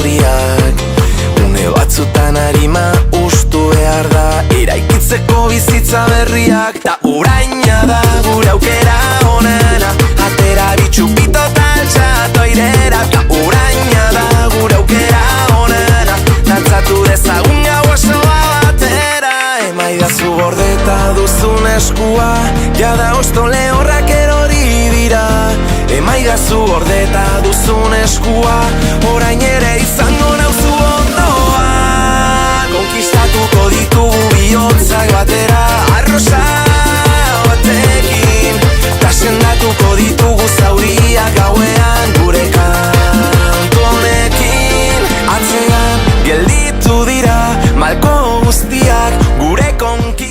zauriak. Une batzutan harima ustu behar da, eraikitzeko bizitza berriak. Ta uraina da gure aukera onena, atera bitxupito taltxatoirera. Ta uraina da gure aukera onena, dantzatu dezagun gau osoa batera. Emaidazu gordeta duzun eskua, jada osto lehorrak erori dira. Emaidazu gordeta duzun eskua, orain ere izango nauzu ondoa. Konkistatuko ditugu bihotzak batera, arrosa batekin. Ta sendatuko ditugu zauriak gauean gure kantu honekin. Atzean gelditu dira malko guztiak gure konkistatuko.